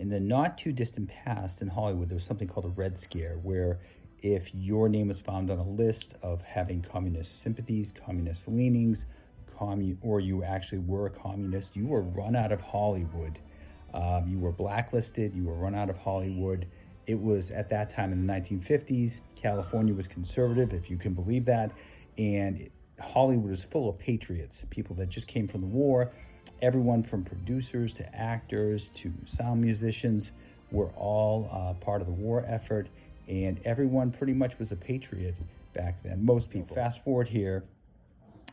in the not too distant past in Hollywood, there was something called a Red Scare, where if your name was found on a list of having communist sympathies, communist leanings, or you actually were a communist, you were run out of Hollywood. You were blacklisted, you were run out of Hollywood. It was at that time in the 1950s. California was conservative, if you can believe that. And Hollywood was full of patriots, people that just came from the war. Everyone from producers to actors to sound musicians were all part of the war effort. And everyone pretty much was a patriot back then, most people. Fast forward here,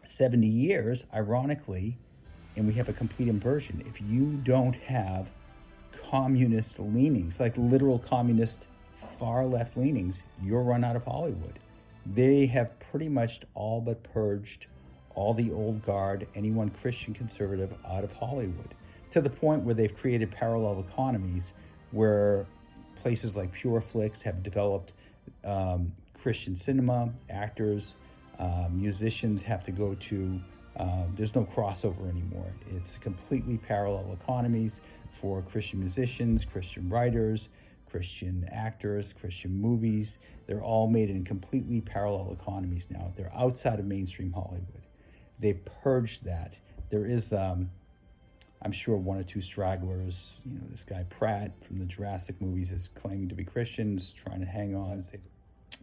70 years, ironically, and we have a complete inversion. If you don't have communist leanings, like literal communist far left leanings, you're run out of Hollywood. They have pretty much all but purged all the old guard, anyone Christian conservative, out of Hollywood, to the point where they've created parallel economies where places like Pure Flix have developed Christian cinema. Actors, musicians have to go to, there's no crossover anymore. It's completely parallel economies for Christian musicians, Christian writers, Christian actors, Christian movies. They're all made in completely parallel economies now. They're outside of mainstream Hollywood. They've purged that. There is, I'm sure, one or two stragglers. You know, this guy Pratt from the Jurassic movies is claiming to be Christians, trying to hang on.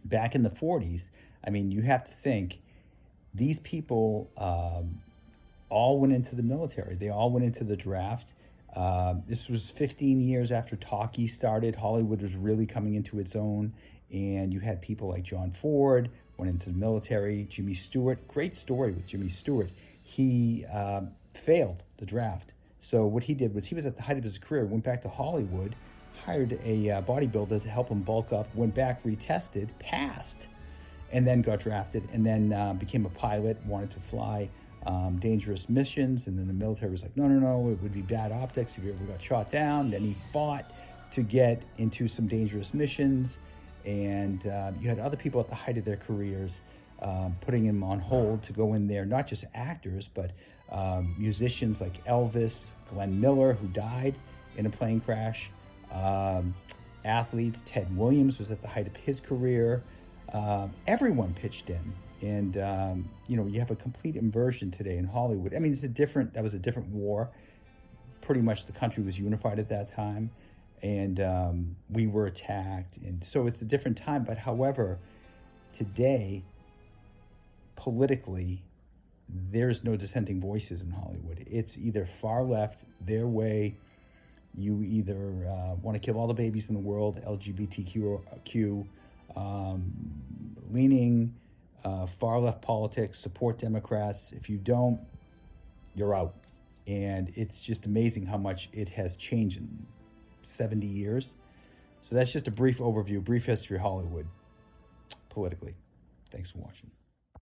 Back in the 40s, I mean, you have to think, these people all went into the military. They all went into the draft. This was 15 years after talkie started. Hollywood was really coming into its own. And you had people like John Ford, went into the military. Jimmy Stewart, great story with Jimmy Stewart. He failed the draft. So what he did was he was at the height of his career, went back to Hollywood, hired a bodybuilder to help him bulk up, went back, retested, passed, and then got drafted, and then became a pilot, wanted to fly dangerous missions. And then the military was like, no, it would be bad optics if you ever got shot down. Then he fought to get into some dangerous missions. And you had other people at the height of their careers putting him on hold to go in there, not just actors, but musicians like Elvis, Glenn Miller, who died in a plane crash, athletes. Ted Williams was at the height of his career. Everyone pitched in. And, you have a complete inversion today in Hollywood. I mean, that was a different war. Pretty much the country was unified at that time. And we were attacked. And so it's a different time. But however, today, politically, there's no dissenting voices in Hollywood. It's either far left, their way. You either want to kill all the babies in the world, LGBTQ leaning, far left politics, support Democrats. If you don't, you're out. And it's just amazing how much it has changed in 70 years. So that's just a brief overview, brief history of Hollywood politically. Thanks for watching.